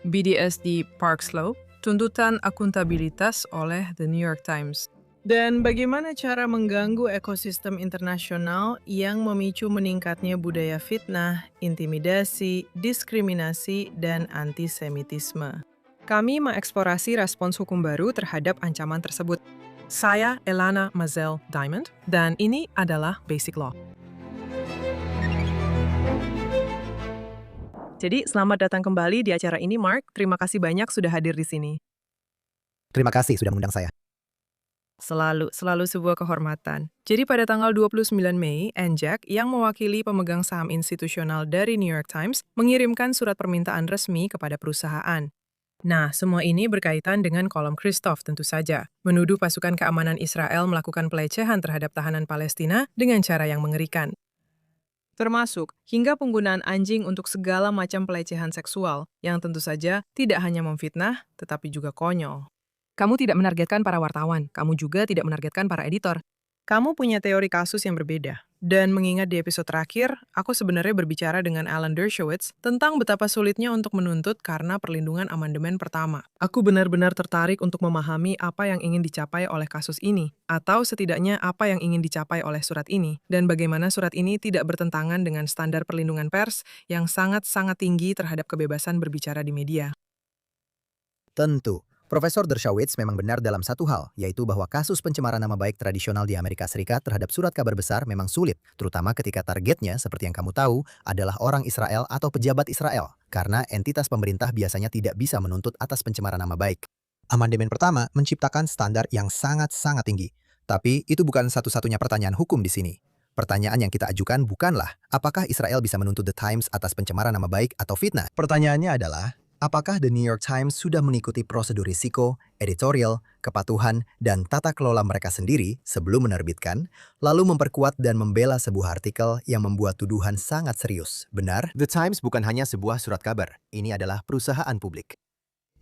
BDS di Park Slope, tuntutan akuntabilitas oleh The New York Times. Dan bagaimana cara mengganggu ekosistem internasional yang memicu meningkatnya budaya fitnah, intimidasi, diskriminasi, dan antisemitisme. Kami mengeksplorasi respons hukum baru terhadap ancaman tersebut. Saya Elana Mazel Diamond, dan ini adalah Basic Law. Jadi, selamat datang kembali di acara ini, Mark. Terima kasih banyak sudah hadir di sini. Terima kasih sudah mengundang saya. Selalu sebuah kehormatan. Jadi pada tanggal 29 Mei, NJAC yang mewakili pemegang saham institusional dari New York Times mengirimkan surat permintaan resmi kepada perusahaan. Nah, semua ini berkaitan dengan kolom Christoph tentu saja, menuduh pasukan keamanan Israel melakukan pelecehan terhadap tahanan Palestina dengan cara yang mengerikan. Termasuk hingga penggunaan anjing untuk segala macam pelecehan seksual, yang tentu saja tidak hanya memfitnah, tetapi juga konyol. Kamu tidak menargetkan para wartawan, kamu juga tidak menargetkan para editor. Kamu punya teori kasus yang berbeda. Dan mengingat di episode terakhir, aku sebenarnya berbicara dengan Alan Dershowitz tentang betapa sulitnya untuk menuntut karena perlindungan amandemen pertama. Aku benar-benar tertarik untuk memahami apa yang ingin dicapai oleh kasus ini, atau setidaknya apa yang ingin dicapai oleh surat ini, dan bagaimana surat ini tidak bertentangan dengan standar perlindungan pers yang sangat-sangat tinggi terhadap kebebasan berbicara di media. Tentu, Profesor Dershowitz memang benar dalam satu hal, yaitu bahwa kasus pencemaran nama baik tradisional di Amerika Serikat terhadap surat kabar besar memang sulit, terutama ketika targetnya, seperti yang kamu tahu, adalah orang Israel atau pejabat Israel, karena entitas pemerintah biasanya tidak bisa menuntut atas pencemaran nama baik. Amandemen pertama menciptakan standar yang sangat-sangat tinggi, tapi itu bukan satu-satunya pertanyaan hukum di sini. Pertanyaan yang kita ajukan bukanlah apakah Israel bisa menuntut The Times atas pencemaran nama baik atau fitnah. Pertanyaannya adalah, apakah The New York Times sudah mengikuti prosedur risiko, editorial, kepatuhan, dan tata kelola mereka sendiri sebelum menerbitkan, lalu memperkuat dan membela sebuah artikel yang membuat tuduhan sangat serius? Benar, The Times bukan hanya sebuah surat kabar, ini adalah perusahaan publik.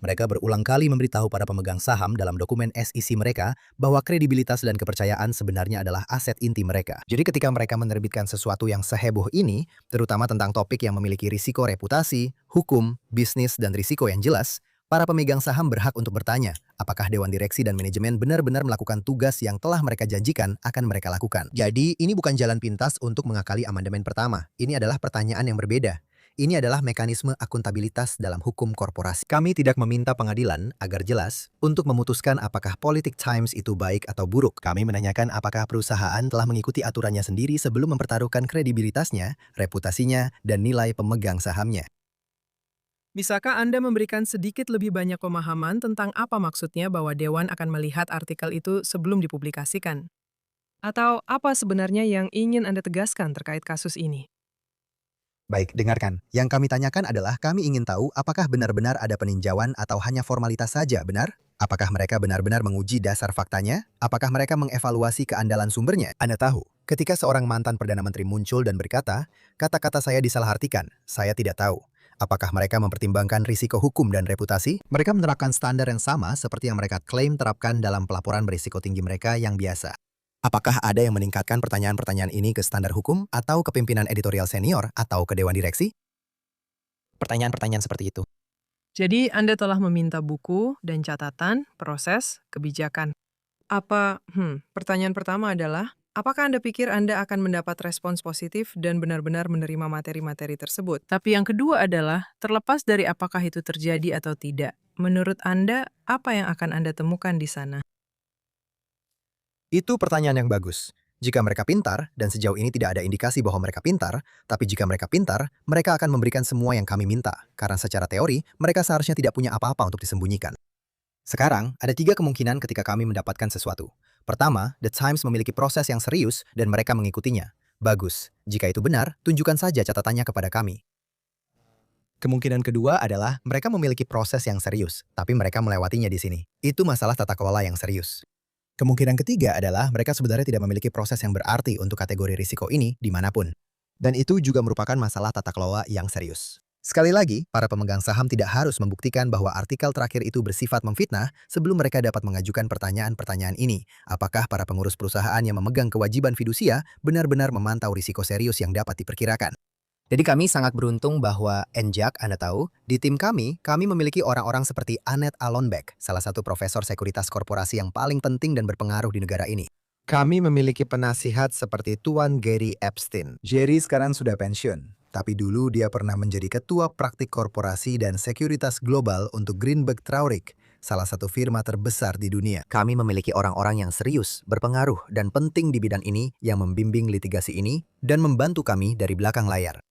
Mereka berulang kali memberitahu para pemegang saham dalam dokumen SEC mereka bahwa kredibilitas dan kepercayaan sebenarnya adalah aset inti mereka. Jadi ketika mereka menerbitkan sesuatu yang seheboh ini, terutama tentang topik yang memiliki risiko reputasi, hukum, bisnis, dan risiko yang jelas, para pemegang saham berhak untuk bertanya, apakah Dewan Direksi dan Manajemen benar-benar melakukan tugas yang telah mereka janjikan akan mereka lakukan. Jadi ini bukan jalan pintas untuk mengakali amandemen pertama. Ini adalah pertanyaan yang berbeda. Ini adalah mekanisme akuntabilitas dalam hukum korporasi. Kami tidak meminta pengadilan agar jelas untuk memutuskan apakah Politik Times itu baik atau buruk. Kami menanyakan apakah perusahaan telah mengikuti aturannya sendiri sebelum mempertaruhkan kredibilitasnya, reputasinya, dan nilai pemegang sahamnya. Bisakah Anda memberikan sedikit lebih banyak pemahaman tentang apa maksudnya bahwa Dewan akan melihat artikel itu sebelum dipublikasikan? Atau apa sebenarnya yang ingin Anda tegaskan terkait kasus ini? Baik, dengarkan. Yang kami tanyakan adalah kami ingin tahu apakah benar-benar ada peninjauan atau hanya formalitas saja, benar? Apakah mereka benar-benar menguji dasar faktanya? Apakah mereka mengevaluasi keandalan sumbernya? Anda tahu, ketika seorang mantan Perdana Menteri muncul dan berkata, kata-kata saya disalahartikan, saya tidak tahu. Apakah mereka mempertimbangkan risiko hukum dan reputasi? Mereka menerapkan standar yang sama seperti yang mereka klaim terapkan dalam pelaporan berisiko tinggi mereka yang biasa. Apakah ada yang meningkatkan pertanyaan-pertanyaan ini ke standar hukum atau ke pimpinan editorial senior atau ke Dewan Direksi? Pertanyaan-pertanyaan seperti itu. Jadi Anda telah meminta buku dan catatan, proses, kebijakan. Pertanyaan pertama adalah, apakah Anda pikir Anda akan mendapat respons positif dan benar-benar menerima materi-materi tersebut? Tapi yang kedua adalah, terlepas dari apakah itu terjadi atau tidak, menurut Anda, apa yang akan Anda temukan di sana? Itu pertanyaan yang bagus. Jika mereka pintar, dan sejauh ini tidak ada indikasi bahwa mereka pintar, tapi jika mereka pintar, mereka akan memberikan semua yang kami minta, karena secara teori, mereka seharusnya tidak punya apa-apa untuk disembunyikan. Sekarang, ada 3 kemungkinan ketika kami mendapatkan sesuatu. Pertama, The Times memiliki proses yang serius dan mereka mengikutinya. Bagus. Jika itu benar, tunjukkan saja catatannya kepada kami. Kemungkinan kedua adalah mereka memiliki proses yang serius, tapi mereka melewatinya di sini. Itu masalah tata kelola yang serius. Kemungkinan ketiga adalah mereka sebenarnya tidak memiliki proses yang berarti untuk kategori risiko ini dimanapun. Dan itu juga merupakan masalah tata kelola yang serius. Sekali lagi, para pemegang saham tidak harus membuktikan bahwa artikel terakhir itu bersifat memfitnah sebelum mereka dapat mengajukan pertanyaan-pertanyaan ini. Apakah para pengurus perusahaan yang memegang kewajiban fidusia benar-benar memantau risiko serius yang dapat diperkirakan? Jadi kami sangat beruntung bahwa NJAK, Anda tahu, di tim kami memiliki orang-orang seperti Annette Alonbeck, salah satu profesor sekuritas korporasi yang paling penting dan berpengaruh di negara ini. Kami memiliki penasihat seperti Tuan Gary Epstein. Jerry sekarang sudah pensiun, tapi dulu dia pernah menjadi ketua praktik korporasi dan sekuritas global untuk Greenberg Traurig, salah satu firma terbesar di dunia. Kami memiliki orang-orang yang serius, berpengaruh, dan penting di bidang ini yang membimbing litigasi ini dan membantu kami dari belakang layar.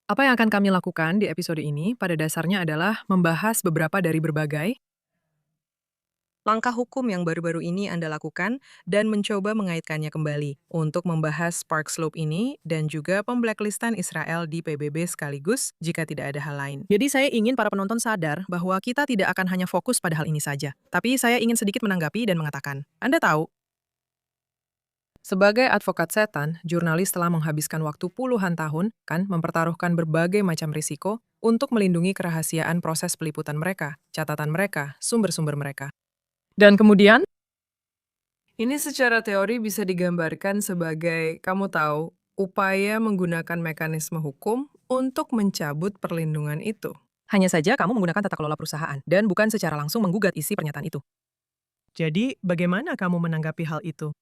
Apa yang akan kami lakukan di episode ini pada dasarnya adalah membahas beberapa dari berbagai langkah hukum yang baru-baru ini Anda lakukan dan mencoba mengaitkannya kembali untuk membahas Spark Slope ini dan juga pemblacklistan Israel di PBB sekaligus jika tidak ada hal lain. Jadi saya ingin para penonton sadar bahwa kita tidak akan hanya fokus pada hal ini saja. Tapi saya ingin sedikit menanggapi dan mengatakan, Anda tahu, sebagai advokat setan, jurnalis telah menghabiskan waktu puluhan tahun mempertaruhkan berbagai macam risiko untuk melindungi kerahasiaan proses peliputan mereka, catatan mereka, sumber-sumber mereka. Dan kemudian, ini secara teori bisa digambarkan sebagai, kamu tahu, upaya menggunakan mekanisme hukum untuk mencabut perlindungan itu. Hanya saja kamu menggunakan tata kelola perusahaan dan bukan secara langsung menggugat isi pernyataan itu. Jadi, bagaimana kamu menanggapi hal itu?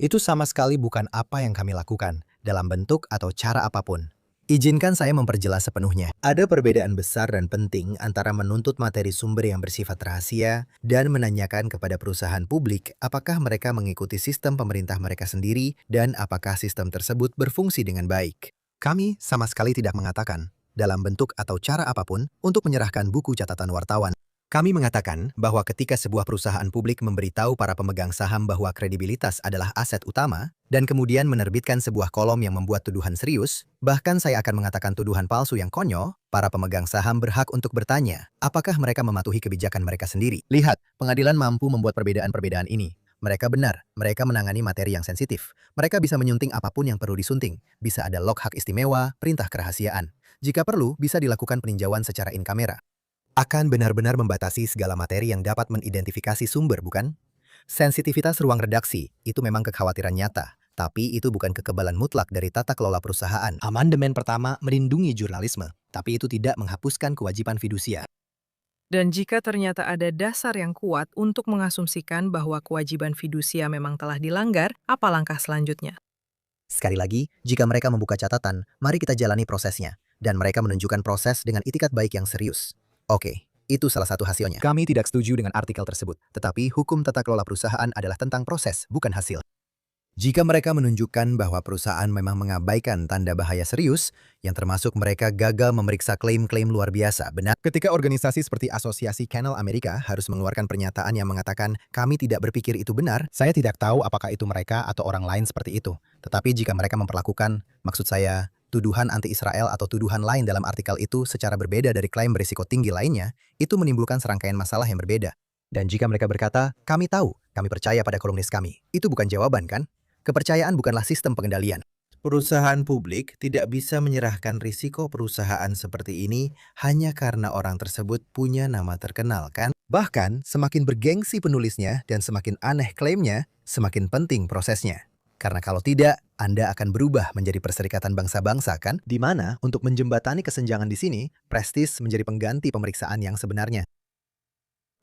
Itu sama sekali bukan apa yang kami lakukan, dalam bentuk atau cara apapun. Izinkan saya memperjelas sepenuhnya. Ada perbedaan besar dan penting antara menuntut materi sumber yang bersifat rahasia dan menanyakan kepada perusahaan publik apakah mereka mengikuti sistem pemerintah mereka sendiri dan apakah sistem tersebut berfungsi dengan baik. Kami sama sekali tidak mengatakan, dalam bentuk atau cara apapun, untuk menyerahkan buku catatan wartawan. Kami mengatakan bahwa ketika sebuah perusahaan publik memberitahu para pemegang saham bahwa kredibilitas adalah aset utama, dan kemudian menerbitkan sebuah kolom yang membuat tuduhan serius, bahkan saya akan mengatakan tuduhan palsu yang konyol, para pemegang saham berhak untuk bertanya, apakah mereka mematuhi kebijakan mereka sendiri. Lihat, pengadilan mampu membuat perbedaan-perbedaan ini. Mereka benar, mereka menangani materi yang sensitif. Mereka bisa menyunting apapun yang perlu disunting. Bisa ada log hak istimewa, perintah kerahasiaan. Jika perlu, bisa dilakukan peninjauan secara in kamera. Akan benar-benar membatasi segala materi yang dapat mengidentifikasi sumber, bukan? Sensitivitas ruang redaksi, itu memang kekhawatiran nyata. Tapi itu bukan kekebalan mutlak dari tata kelola perusahaan. Amandemen pertama melindungi jurnalisme, tapi itu tidak menghapuskan kewajiban fidusia. Dan jika ternyata ada dasar yang kuat untuk mengasumsikan bahwa kewajiban fidusia memang telah dilanggar, apa langkah selanjutnya? Sekali lagi, jika mereka membuka catatan, mari kita jalani prosesnya. Dan mereka menunjukkan proses dengan itikat baik yang serius. Oke, itu salah satu hasilnya. Kami tidak setuju dengan artikel tersebut, tetapi hukum tata kelola perusahaan adalah tentang proses, bukan hasil. Jika mereka menunjukkan bahwa perusahaan memang mengabaikan tanda bahaya serius, yang termasuk mereka gagal memeriksa klaim-klaim luar biasa, benar? Ketika organisasi seperti Asosiasi Kanal Amerika harus mengeluarkan pernyataan yang mengatakan kami tidak berpikir itu benar, saya tidak tahu apakah itu mereka atau orang lain seperti itu. Tetapi jika mereka memperlakukan, maksud saya, tuduhan anti-Israel atau tuduhan lain dalam artikel itu secara berbeda dari klaim berisiko tinggi lainnya, itu menimbulkan serangkaian masalah yang berbeda. Dan jika mereka berkata, kami tahu, kami percaya pada kolumnis kami, itu bukan jawaban kan? Kepercayaan bukanlah sistem pengendalian. Perusahaan publik tidak bisa menyerahkan risiko perusahaan seperti ini hanya karena orang tersebut punya nama terkenal, kan? Bahkan, semakin bergengsi penulisnya dan semakin aneh klaimnya, semakin penting prosesnya. Karena kalau tidak, Anda akan berubah menjadi perserikatan bangsa-bangsa, kan? Di mana, untuk menjembatani kesenjangan di sini, prestis menjadi pengganti pemeriksaan yang sebenarnya.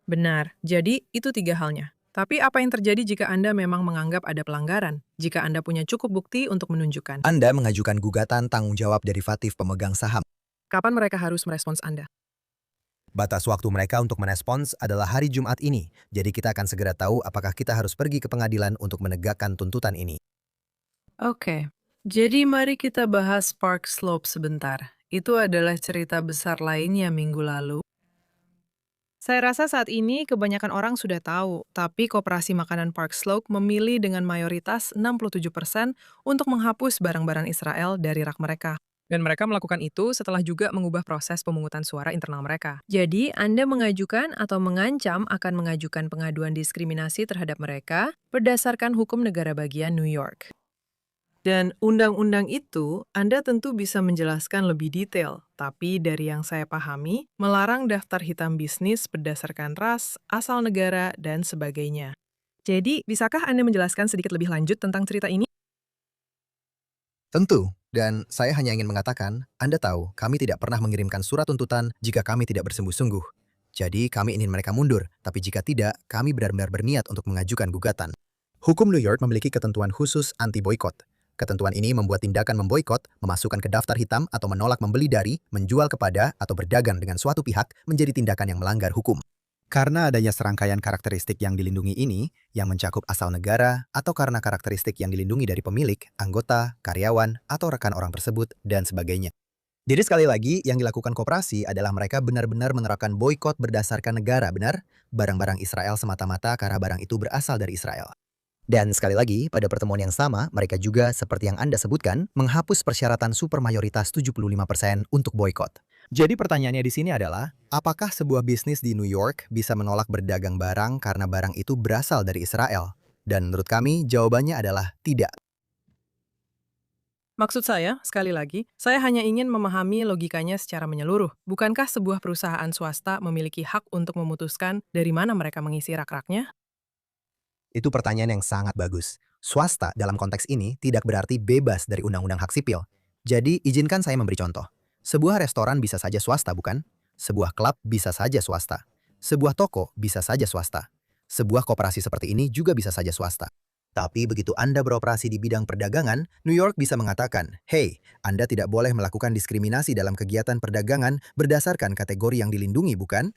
Benar, jadi itu tiga halnya. Tapi apa yang terjadi jika Anda memang menganggap ada pelanggaran? Jika Anda punya cukup bukti untuk menunjukkan. Anda mengajukan gugatan tanggung jawab derivatif pemegang saham. Kapan mereka harus merespons Anda? Batas waktu mereka untuk merespons adalah hari Jumat ini, jadi kita akan segera tahu apakah kita harus pergi ke pengadilan untuk menegakkan tuntutan ini. Oke, jadi mari kita bahas Park Slope sebentar. Itu adalah cerita besar lainnya minggu lalu. Saya rasa saat ini kebanyakan orang sudah tahu, tapi Koperasi Makanan Park Slope memilih dengan mayoritas 67% untuk menghapus barang-barang Israel dari rak mereka. Dan mereka melakukan itu setelah juga mengubah proses pemungutan suara internal mereka. Jadi, Anda mengajukan atau mengancam akan mengajukan pengaduan diskriminasi terhadap mereka berdasarkan hukum negara bagian New York. Dan undang-undang itu, Anda tentu bisa menjelaskan lebih detail, tapi dari yang saya pahami, melarang daftar hitam bisnis berdasarkan ras, asal negara, dan sebagainya. Jadi, bisakah Anda menjelaskan sedikit lebih lanjut tentang cerita ini? Tentu, Dan saya hanya ingin mengatakan, Anda tahu, kami tidak pernah mengirimkan surat tuntutan jika kami tidak bersungguh-sungguh. Jadi kami ingin mereka mundur, tapi jika tidak, kami benar-benar berniat untuk mengajukan gugatan. Hukum New York memiliki ketentuan khusus anti-boykot. Ketentuan ini membuat tindakan memboikot, memasukkan ke daftar hitam atau menolak membeli dari, menjual kepada, atau berdagang dengan suatu pihak menjadi tindakan yang melanggar hukum. Karena adanya serangkaian karakteristik yang dilindungi ini, yang mencakup asal negara, atau karena karakteristik yang dilindungi dari pemilik, anggota, karyawan, atau rekan orang tersebut, dan sebagainya. Jadi sekali lagi, yang dilakukan koperasi adalah mereka benar-benar menerapkan boykot berdasarkan negara, benar? Barang-barang Israel semata-mata karena barang itu berasal dari Israel. Dan sekali lagi, pada pertemuan yang sama, mereka juga, seperti yang Anda sebutkan, menghapus persyaratan supermayoritas 75% untuk boykot. Jadi pertanyaannya di sini adalah, apakah sebuah bisnis di New York bisa menolak berdagang barang karena barang itu berasal dari Israel? Dan menurut kami, jawabannya adalah tidak. Maksud saya, sekali lagi, saya hanya ingin memahami logikanya secara menyeluruh. Bukankah sebuah perusahaan swasta memiliki hak untuk memutuskan dari mana mereka mengisi rak-raknya? Itu pertanyaan yang sangat bagus. Swasta dalam konteks ini tidak berarti bebas dari undang-undang hak sipil. Jadi, izinkan saya memberi contoh. Sebuah restoran bisa saja swasta, bukan? Sebuah klub bisa saja swasta. Sebuah toko bisa saja swasta. Sebuah koperasi seperti ini juga bisa saja swasta. Tapi begitu Anda beroperasi di bidang perdagangan, New York bisa mengatakan, "Hey, Anda tidak boleh melakukan diskriminasi dalam kegiatan perdagangan berdasarkan kategori yang dilindungi, bukan?"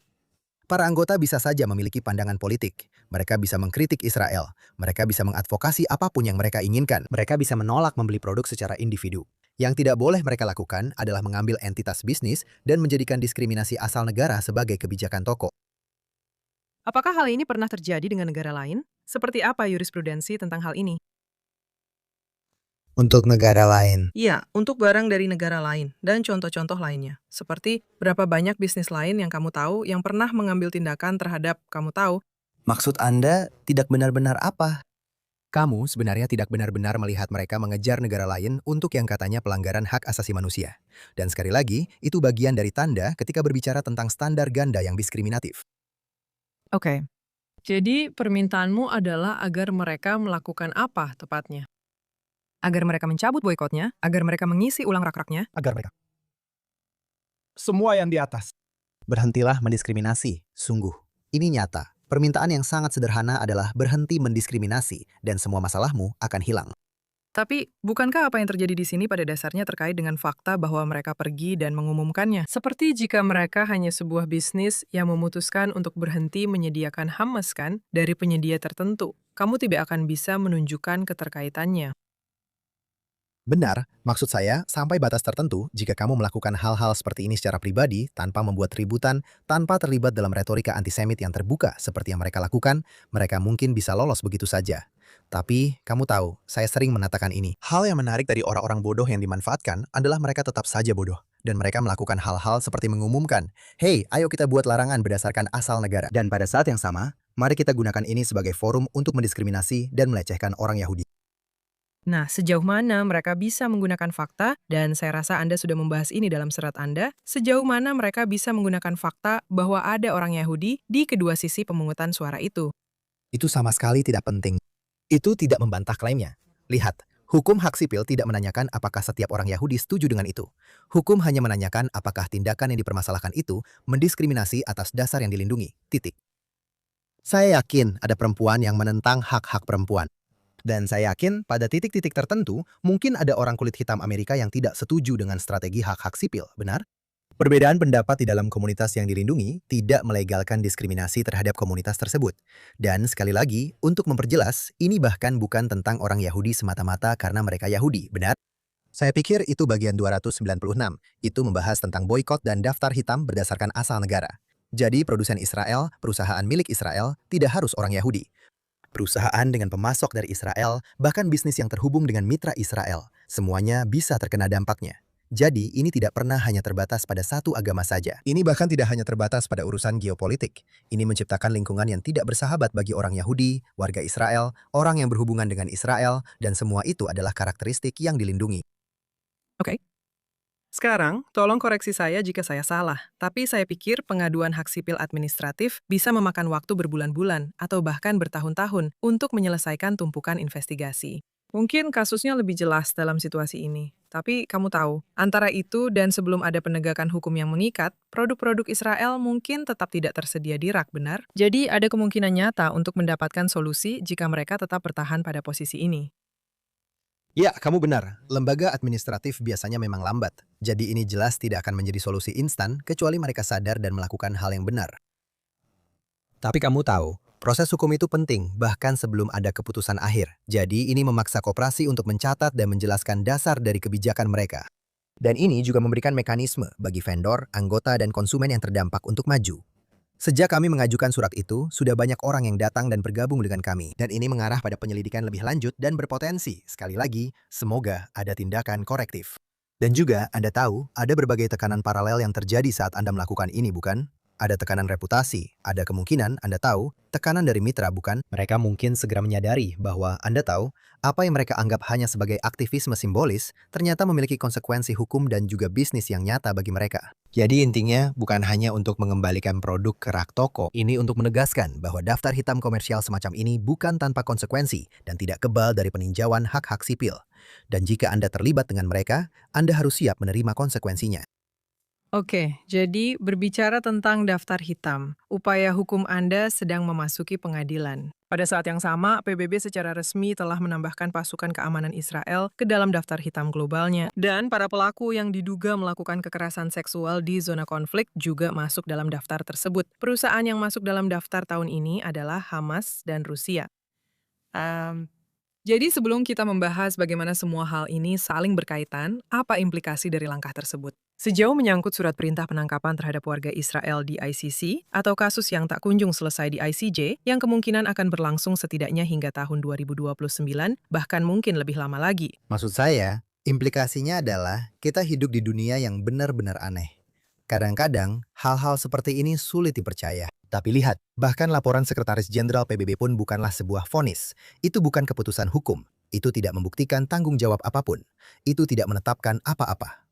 Para anggota bisa saja memiliki pandangan politik. Mereka bisa mengkritik Israel. Mereka bisa mengadvokasi apapun yang mereka inginkan. Mereka bisa menolak membeli produk secara individu. Yang tidak boleh mereka lakukan adalah mengambil entitas bisnis dan menjadikan diskriminasi asal negara sebagai kebijakan toko. Apakah hal ini pernah terjadi dengan negara lain? Seperti apa jurisprudensi tentang hal ini? Untuk negara lain, Iya, untuk barang dari negara lain dan contoh-contoh lainnya. Seperti berapa banyak bisnis lain yang kamu tahu yang pernah mengambil tindakan terhadap kamu tahu. maksud Anda tidak benar-benar apa? Kamu sebenarnya tidak benar-benar melihat mereka mengejar negara lain untuk yang katanya pelanggaran hak asasi manusia. Dan sekali lagi, itu bagian dari tanda ketika berbicara tentang standar ganda yang diskriminatif. Oke. Jadi permintaanmu adalah agar mereka melakukan apa tepatnya? Agar mereka mencabut boikotnya, agar mereka mengisi ulang rak-raknya. Agar mereka semua yang di atas. Berhentilah mendiskriminasi, sungguh. Ini nyata. Permintaan yang sangat sederhana adalah berhenti mendiskriminasi dan semua masalahmu akan hilang. Tapi, bukankah apa yang terjadi di sini pada dasarnya terkait dengan fakta bahwa mereka pergi dan mengumumkannya? Seperti jika mereka hanya sebuah bisnis yang memutuskan untuk berhenti menyediakan hummus kan dari penyedia tertentu, kamu tidak akan bisa menunjukkan keterkaitannya. Benar, maksud saya sampai batas tertentu jika kamu melakukan hal-hal seperti ini secara pribadi tanpa membuat ributan, tanpa terlibat dalam retorika antisemit yang terbuka seperti yang mereka lakukan, mereka mungkin bisa lolos begitu saja. Tapi, kamu tahu, saya sering menatakan ini. Hal yang menarik dari orang-orang bodoh yang dimanfaatkan adalah mereka tetap saja bodoh. Dan mereka melakukan hal-hal seperti mengumumkan, "Hey, ayo kita buat larangan berdasarkan asal negara." Dan pada saat yang sama, mari kita gunakan ini sebagai forum untuk mendiskriminasi dan melecehkan orang Yahudi. Nah, sejauh mana mereka bisa menggunakan fakta, dan saya rasa Anda sudah membahas ini dalam surat Anda, sejauh mana mereka bisa menggunakan fakta bahwa ada orang Yahudi di kedua sisi pemungutan suara itu. Itu sama sekali tidak penting. Itu tidak membantah klaimnya. Lihat, hukum hak sipil tidak menanyakan apakah setiap orang Yahudi setuju dengan itu. Hukum hanya menanyakan apakah tindakan yang dipermasalahkan itu mendiskriminasi atas dasar yang dilindungi. Titik. Saya yakin ada perempuan yang menentang hak-hak perempuan. Dan saya yakin pada titik-titik tertentu, mungkin ada orang kulit hitam Amerika yang tidak setuju dengan strategi hak-hak sipil, benar? Perbedaan pendapat di dalam komunitas yang dilindungi tidak melegalkan diskriminasi terhadap komunitas tersebut. Dan sekali lagi, untuk memperjelas, ini bahkan bukan tentang orang Yahudi semata-mata karena mereka Yahudi, benar? Saya pikir itu bagian 296. Itu membahas tentang boykot dan daftar hitam berdasarkan asal negara. Jadi produsen Israel, perusahaan milik Israel, tidak harus orang Yahudi. Perusahaan dengan pemasok dari Israel, bahkan bisnis yang terhubung dengan mitra Israel, semuanya bisa terkena dampaknya. Jadi, ini tidak pernah hanya terbatas pada satu agama saja. Ini bahkan tidak hanya terbatas pada urusan geopolitik. Ini menciptakan lingkungan yang tidak bersahabat bagi orang Yahudi, warga Israel, orang yang berhubungan dengan Israel, dan semua itu adalah karakteristik yang dilindungi. Oke. Sekarang, tolong koreksi saya jika saya salah, tapi saya pikir pengaduan hak sipil administratif bisa memakan waktu berbulan-bulan atau bahkan bertahun-tahun untuk menyelesaikan tumpukan investigasi. Mungkin kasusnya lebih jelas dalam situasi ini. Tapi kamu tahu, antara itu dan sebelum ada penegakan hukum yang mengikat, produk-produk Israel mungkin tetap tidak tersedia di rak, benar? Jadi ada kemungkinan nyata untuk mendapatkan solusi jika mereka tetap bertahan pada posisi ini. Ya, kamu benar. Lembaga administratif biasanya memang lambat. Jadi ini jelas tidak akan menjadi solusi instan kecuali mereka sadar dan melakukan hal yang benar. Tapi kamu tahu, proses hukum itu penting bahkan sebelum ada keputusan akhir. Jadi ini memaksa koperasi untuk mencatat dan menjelaskan dasar dari kebijakan mereka. Dan ini juga memberikan mekanisme bagi vendor, anggota, dan konsumen yang terdampak untuk maju. Sejak kami mengajukan surat itu, sudah banyak orang yang datang dan bergabung dengan kami. Dan ini mengarah pada penyelidikan lebih lanjut dan berpotensi. Sekali lagi, semoga ada tindakan korektif. Dan juga, Anda tahu, ada berbagai tekanan paralel yang terjadi saat Anda melakukan ini, bukan? Ada tekanan reputasi, ada kemungkinan Anda tahu, tekanan dari mitra, bukan? Mereka mungkin segera menyadari bahwa Anda tahu, apa yang mereka anggap hanya sebagai aktivisme simbolis, ternyata memiliki konsekuensi hukum dan juga bisnis yang nyata bagi mereka. Jadi intinya, bukan hanya untuk mengembalikan produk ke rak toko, ini untuk menegaskan bahwa daftar hitam komersial semacam ini bukan tanpa konsekuensi dan tidak kebal dari peninjauan hak-hak sipil. Dan jika Anda terlibat dengan mereka, Anda harus siap menerima konsekuensinya. Oke, jadi berbicara tentang daftar hitam, upaya hukum Anda sedang memasuki pengadilan. Pada saat yang sama, PBB secara resmi telah menambahkan pasukan keamanan Israel ke dalam daftar hitam globalnya. Dan para pelaku yang diduga melakukan kekerasan seksual di zona konflik juga masuk dalam daftar tersebut. Perusahaan yang masuk dalam daftar tahun ini adalah Hamas dan Rusia. Jadi sebelum kita membahas bagaimana semua hal ini saling berkaitan, apa implikasi dari langkah tersebut? Sejauh menyangkut surat perintah penangkapan terhadap warga Israel di ICC, atau kasus yang tak kunjung selesai di ICJ, yang kemungkinan akan berlangsung setidaknya hingga tahun 2029, bahkan mungkin lebih lama lagi. Maksud saya, implikasinya adalah kita hidup di dunia yang benar-benar aneh. Kadang-kadang, hal-hal seperti ini sulit dipercaya. Tapi lihat, bahkan laporan Sekretaris Jenderal PBB pun bukanlah sebuah vonis. Itu bukan keputusan hukum. Itu tidak membuktikan tanggung jawab apapun. Itu tidak menetapkan apa-apa.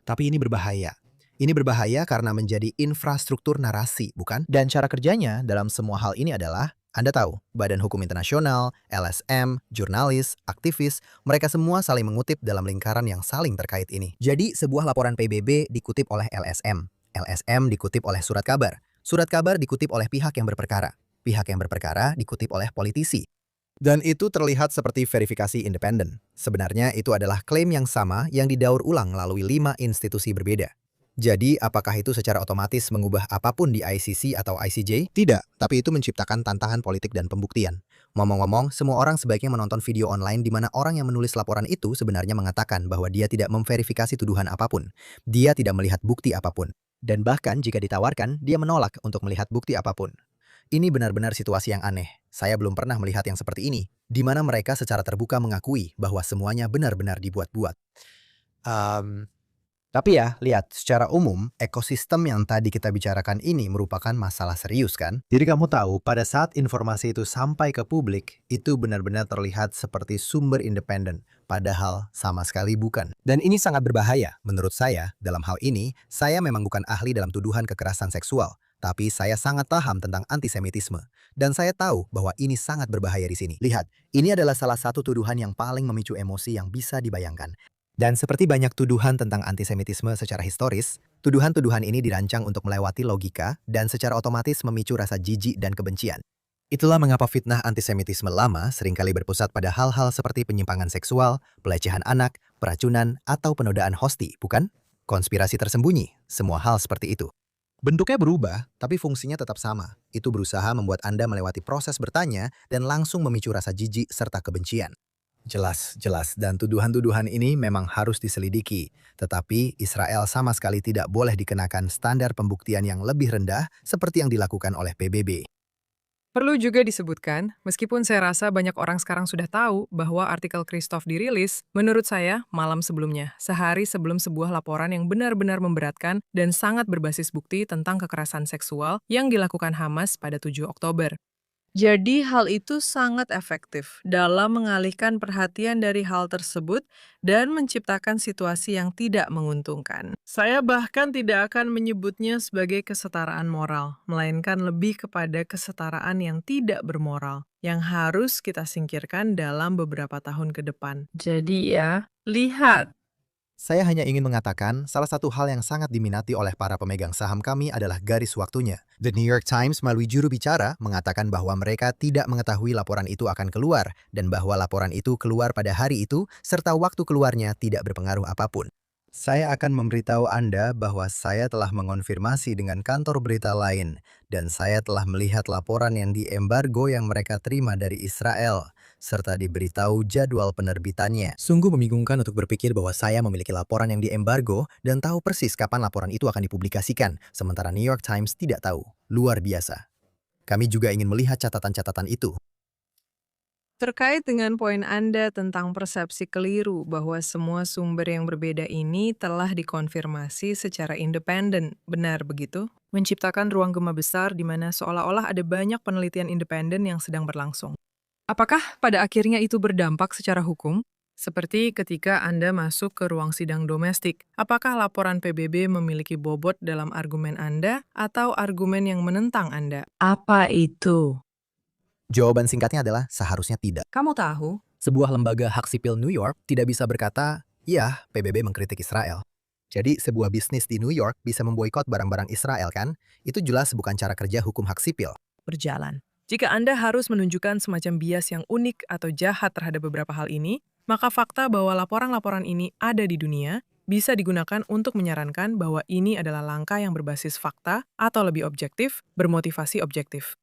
Tapi ini berbahaya. Ini berbahaya karena menjadi infrastruktur narasi, bukan? Dan cara kerjanya dalam semua hal ini adalah, Anda tahu, Badan Hukum Internasional, LSM, jurnalis, aktivis, mereka semua saling mengutip dalam lingkaran yang saling terkait ini. Jadi, sebuah laporan PBB dikutip oleh LSM. LSM dikutip oleh surat kabar. Surat kabar dikutip oleh pihak yang berperkara. Pihak yang berperkara dikutip oleh politisi. Dan itu terlihat seperti verifikasi independen. Sebenarnya itu adalah klaim yang sama yang didaur ulang melalui 5 institusi berbeda. Jadi, apakah itu secara otomatis mengubah apapun di ICC atau ICJ? Tidak, tapi itu menciptakan tantangan politik dan pembuktian. Ngomong-ngomong, semua orang sebaiknya menonton video online di mana orang yang menulis laporan itu sebenarnya mengatakan bahwa dia tidak memverifikasi tuduhan apapun. Dia tidak melihat bukti apapun. Dan bahkan jika ditawarkan, dia menolak untuk melihat bukti apapun. Ini benar-benar situasi yang aneh. Saya belum pernah melihat yang seperti ini, di mana mereka secara terbuka mengakui bahwa semuanya benar-benar dibuat-buat. Tapi ya, lihat, secara umum, ekosistem yang tadi kita bicarakan ini merupakan masalah serius, kan? Jadi kamu tahu, pada saat informasi itu sampai ke publik, itu benar-benar terlihat seperti sumber independen, padahal sama sekali bukan. Dan ini sangat berbahaya. Menurut saya, dalam hal ini, saya memang bukan ahli dalam tuduhan kekerasan seksual, tapi saya sangat paham tentang antisemitisme. Dan saya tahu bahwa ini sangat berbahaya di sini. Lihat, ini adalah salah satu tuduhan yang paling memicu emosi yang bisa dibayangkan. Dan seperti banyak tuduhan tentang antisemitisme secara historis, tuduhan-tuduhan ini dirancang untuk melewati logika dan secara otomatis memicu rasa jijik dan kebencian. Itulah mengapa fitnah antisemitisme lama seringkali berpusat pada hal-hal seperti penyimpangan seksual, pelecehan anak, peracunan, atau penodaan hosti, bukan? Konspirasi tersembunyi, semua hal seperti itu. Bentuknya berubah, tapi fungsinya tetap sama. Itu berusaha membuat Anda melewati proses bertanya dan langsung memicu rasa jijik serta kebencian. Jelas, dan tuduhan-tuduhan ini memang harus diselidiki. Tetapi Israel sama sekali tidak boleh dikenakan standar pembuktian yang lebih rendah seperti yang dilakukan oleh PBB. Perlu juga disebutkan, meskipun saya rasa banyak orang sekarang sudah tahu bahwa artikel Christoph dirilis, menurut saya malam sebelumnya, sehari sebelum sebuah laporan yang benar-benar memberatkan dan sangat berbasis bukti tentang kekerasan seksual yang dilakukan Hamas pada 7 Oktober. Jadi hal itu sangat efektif dalam mengalihkan perhatian dari hal tersebut dan menciptakan situasi yang tidak menguntungkan. Saya bahkan tidak akan menyebutnya sebagai kesetaraan moral, melainkan lebih kepada kesetaraan yang tidak bermoral, yang harus kita singkirkan dalam beberapa tahun ke depan. Jadi ya, lihat. Saya hanya ingin mengatakan, salah satu hal yang sangat diminati oleh para pemegang saham kami adalah garis waktunya. The New York Times melalui juru bicara mengatakan bahwa mereka tidak mengetahui laporan itu akan keluar, dan bahwa laporan itu keluar pada hari itu, serta waktu keluarnya tidak berpengaruh apapun. Saya akan memberitahu Anda bahwa saya telah mengonfirmasi dengan kantor berita lain, dan saya telah melihat laporan yang diembargo yang mereka terima dari Israel, serta diberitahu jadwal penerbitannya. Sungguh membingungkan untuk berpikir bahwa saya memiliki laporan yang diembargo dan tahu persis kapan laporan itu akan dipublikasikan, sementara New York Times tidak tahu. Luar biasa. Kami juga ingin melihat catatan-catatan itu. Terkait dengan poin Anda tentang persepsi keliru bahwa semua sumber yang berbeda ini telah dikonfirmasi secara independen, benar begitu? Menciptakan ruang gema besar di mana seolah-olah ada banyak penelitian independen yang sedang berlangsung. Apakah pada akhirnya itu berdampak secara hukum? Seperti ketika Anda masuk ke ruang sidang domestik, apakah laporan PBB memiliki bobot dalam argumen Anda atau argumen yang menentang Anda? Apa itu? Jawaban singkatnya adalah seharusnya tidak. Kamu tahu? Sebuah lembaga hak sipil New York tidak bisa berkata, "Ya, PBB mengkritik Israel." Jadi, sebuah bisnis di New York bisa memboikot barang-barang Israel kan? Itu jelas bukan cara kerja hukum hak sipil. Berjalan. Jika Anda harus menunjukkan semacam bias yang unik atau jahat terhadap beberapa hal ini, maka fakta bahwa laporan-laporan ini ada di dunia bisa digunakan untuk menyarankan bahwa ini adalah langkah yang berbasis fakta atau lebih objektif, bermotivasi objektif.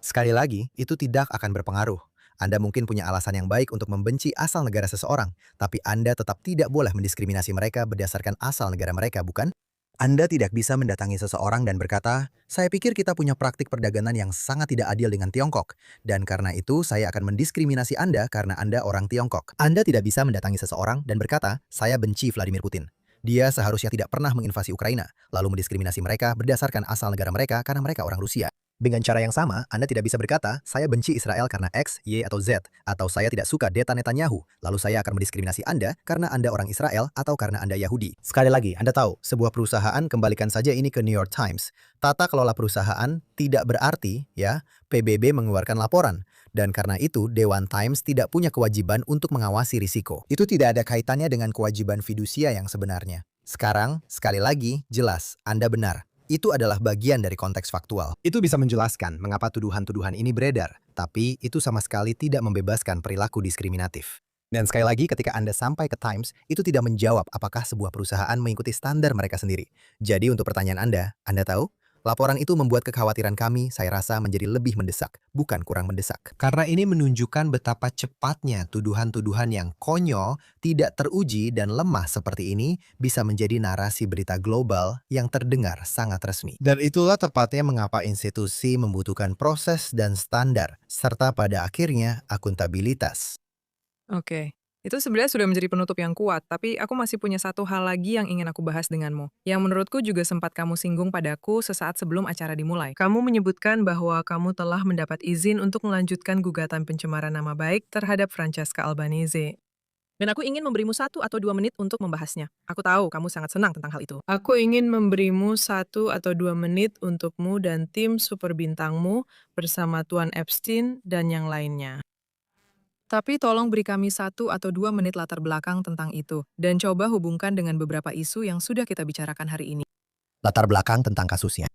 Sekali lagi, itu tidak akan berpengaruh. Anda mungkin punya alasan yang baik untuk membenci asal negara seseorang, tapi Anda tetap tidak boleh mendiskriminasi mereka berdasarkan asal negara mereka, bukan? Anda tidak bisa mendatangi seseorang dan berkata, "Saya pikir kita punya praktik perdagangan yang sangat tidak adil dengan Tiongkok, dan karena itu saya akan mendiskriminasi Anda karena Anda orang Tiongkok." Anda tidak bisa mendatangi seseorang dan berkata, "Saya benci Vladimir Putin. Dia seharusnya tidak pernah menginvasi Ukraina, lalu mendiskriminasi mereka berdasarkan asal negara mereka karena mereka orang Rusia." Dengan cara yang sama, Anda tidak bisa berkata, "Saya benci Israel karena X, Y, atau Z," atau "Saya tidak suka Deta Netanyahu, lalu saya akan mendiskriminasi Anda karena Anda orang Israel atau karena Anda Yahudi." Sekali lagi, Anda tahu, sebuah perusahaan, kembalikan saja ini ke New York Times. Tata kelola perusahaan tidak berarti, ya, PBB mengeluarkan laporan. Dan karena itu, Dewan Times tidak punya kewajiban untuk mengawasi risiko. Itu tidak ada kaitannya dengan kewajiban fidusia yang sebenarnya. Sekarang, sekali lagi, jelas, Anda benar. Itu adalah bagian dari konteks faktual. Itu bisa menjelaskan mengapa tuduhan-tuduhan ini beredar, tapi itu sama sekali tidak membebaskan perilaku diskriminatif. Dan sekali lagi, ketika Anda sampai ke Times, itu tidak menjawab apakah sebuah perusahaan mengikuti standar mereka sendiri. Jadi untuk pertanyaan Anda tahu? Laporan itu membuat kekhawatiran kami, saya rasa, menjadi lebih mendesak, bukan kurang mendesak. Karena ini menunjukkan betapa cepatnya tuduhan-tuduhan yang konyol, tidak teruji, dan lemah seperti ini bisa menjadi narasi berita global yang terdengar sangat resmi. Dan itulah tepatnya mengapa institusi membutuhkan proses dan standar, serta pada akhirnya akuntabilitas. Oke. Itu sebenarnya sudah menjadi penutup yang kuat, tapi aku masih punya satu hal lagi yang ingin aku bahas denganmu, yang menurutku juga sempat kamu singgung padaku sesaat sebelum acara dimulai. Kamu menyebutkan bahwa kamu telah mendapat izin untuk melanjutkan gugatan pencemaran nama baik terhadap Francesca Albanese. Dan aku ingin memberimu 1 atau 2 menit untuk membahasnya. Aku tahu kamu sangat senang tentang hal itu. Aku ingin memberimu 1 atau 2 menit untukmu dan tim super bintangmu bersama Tuan Epstein dan yang lainnya. Tapi tolong beri kami 1 atau 2 menit latar belakang tentang itu, dan coba hubungkan dengan beberapa isu yang sudah kita bicarakan hari ini. Latar belakang tentang kasusnya.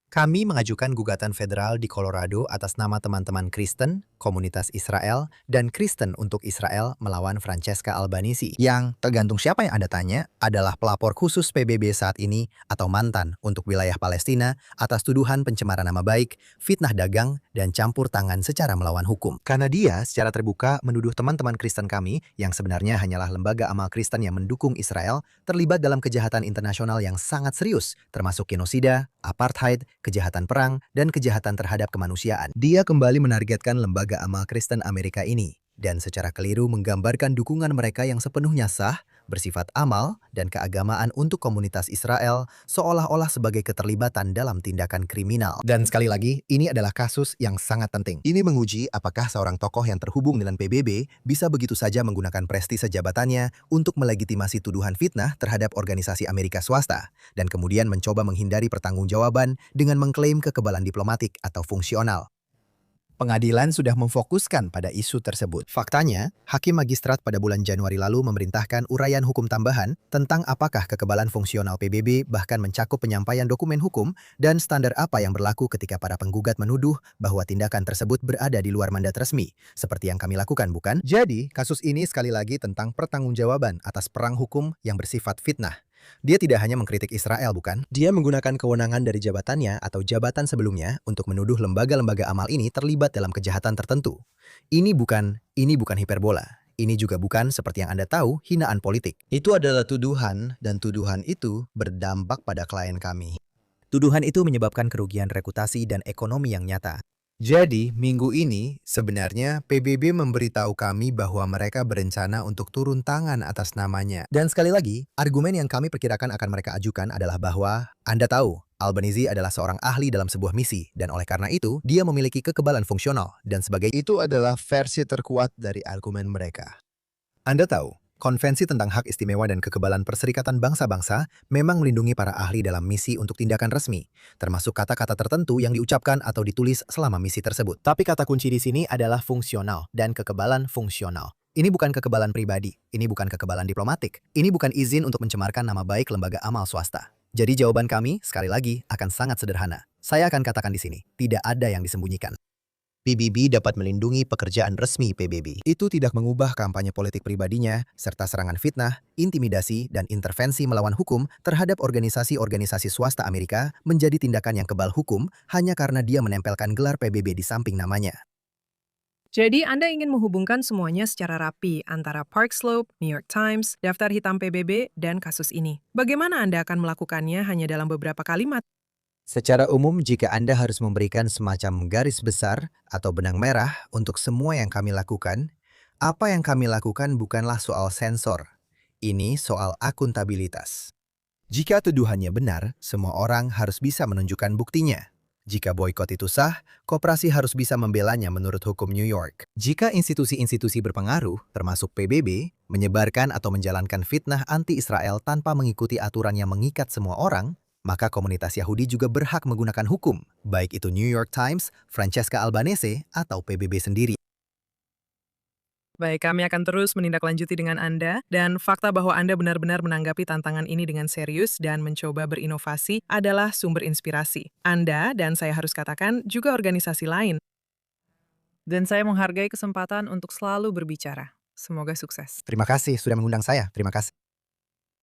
Kami mengajukan gugatan federal di Colorado atas nama teman-teman Kristen, komunitas Israel, dan Kristen untuk Israel melawan Francesca Albanese, yang, tergantung siapa yang Anda tanya, adalah pelapor khusus PBB saat ini atau mantan untuk wilayah Palestina atas tuduhan pencemaran nama baik, fitnah dagang, dan campur tangan secara melawan hukum. Karena dia secara terbuka menuduh teman-teman Kristen kami, yang sebenarnya hanyalah lembaga amal Kristen yang mendukung Israel, terlibat dalam kejahatan internasional yang sangat serius, termasuk genosida, apartheid, kejahatan perang, dan kejahatan terhadap kemanusiaan. Dia kembali menargetkan lembaga amal Kristen Amerika ini, dan secara keliru menggambarkan dukungan mereka yang sepenuhnya sah bersifat amal dan keagamaan untuk komunitas Israel seolah-olah sebagai keterlibatan dalam tindakan kriminal. Dan sekali lagi, ini adalah kasus yang sangat penting. Ini menguji apakah seorang tokoh yang terhubung dengan PBB bisa begitu saja menggunakan prestise jabatannya untuk melegitimasi tuduhan fitnah terhadap organisasi Amerika swasta, dan kemudian mencoba menghindari pertanggungjawaban dengan mengklaim kekebalan diplomatik atau fungsional. Pengadilan sudah memfokuskan pada isu tersebut. Faktanya, Hakim Magistrat pada bulan Januari lalu memerintahkan uraian hukum tambahan tentang apakah kekebalan fungsional PBB bahkan mencakup penyampaian dokumen hukum dan standar apa yang berlaku ketika para penggugat menuduh bahwa tindakan tersebut berada di luar mandat resmi, seperti yang kami lakukan, bukan? Jadi, kasus ini sekali lagi tentang pertanggungjawaban atas perang hukum yang bersifat fitnah. Dia tidak hanya mengkritik Israel, bukan? Dia menggunakan kewenangan dari jabatannya atau jabatan sebelumnya untuk menuduh lembaga-lembaga amal ini terlibat dalam kejahatan tertentu. Ini bukan hiperbola. Ini juga bukan, seperti yang Anda tahu, hinaan politik. Itu adalah tuduhan, dan tuduhan itu berdampak pada klien kami. Tuduhan itu menyebabkan kerugian reputasi dan ekonomi yang nyata. Jadi, minggu ini, sebenarnya PBB memberitahu kami bahwa mereka berencana untuk turun tangan atas namanya. Dan sekali lagi, argumen yang kami perkirakan akan mereka ajukan adalah bahwa, Anda tahu, Albanese adalah seorang ahli dalam sebuah misi, dan oleh karena itu, dia memiliki kekebalan fungsional, dan sebagai itu adalah versi terkuat dari argumen mereka. Anda tahu, Konvensi tentang Hak Istimewa dan Kekebalan Perserikatan Bangsa-Bangsa memang melindungi para ahli dalam misi untuk tindakan resmi, termasuk kata-kata tertentu yang diucapkan atau ditulis selama misi tersebut. Tapi kata kunci di sini adalah fungsional dan kekebalan fungsional. Ini bukan kekebalan pribadi, ini bukan kekebalan diplomatik, ini bukan izin untuk mencemarkan nama baik lembaga amal swasta. Jadi jawaban kami, sekali lagi, akan sangat sederhana. Saya akan katakan di sini, tidak ada yang disembunyikan. PBB dapat melindungi pekerjaan resmi PBB. Itu tidak mengubah kampanye politik pribadinya, serta serangan fitnah, intimidasi, dan intervensi melawan hukum terhadap organisasi-organisasi swasta Amerika menjadi tindakan yang kebal hukum hanya karena dia menempelkan gelar PBB di samping namanya. Jadi Anda ingin menghubungkan semuanya secara rapi antara Park Slope, New York Times, daftar hitam PBB, dan kasus ini. Bagaimana Anda akan melakukannya hanya dalam beberapa kalimat? Secara umum, jika Anda harus memberikan semacam garis besar atau benang merah untuk semua yang kami lakukan, apa yang kami lakukan bukanlah soal sensor. Ini soal akuntabilitas. Jika tuduhannya benar, semua orang harus bisa menunjukkan buktinya. Jika boikot itu sah, koperasi harus bisa membelanya menurut hukum New York. Jika institusi-institusi berpengaruh, termasuk PBB, menyebarkan atau menjalankan fitnah anti-Israel tanpa mengikuti aturan yang mengikat semua orang, maka komunitas Yahudi juga berhak menggunakan hukum, baik itu New York Times, Francesca Albanese, atau PBB sendiri. Baik, kami akan terus menindaklanjuti dengan Anda, dan fakta bahwa Anda benar-benar menanggapi tantangan ini dengan serius dan mencoba berinovasi adalah sumber inspirasi. Anda, dan saya harus katakan, juga organisasi lain. Dan saya menghargai kesempatan untuk selalu berbicara. Semoga sukses. Terima kasih sudah mengundang saya. Terima kasih.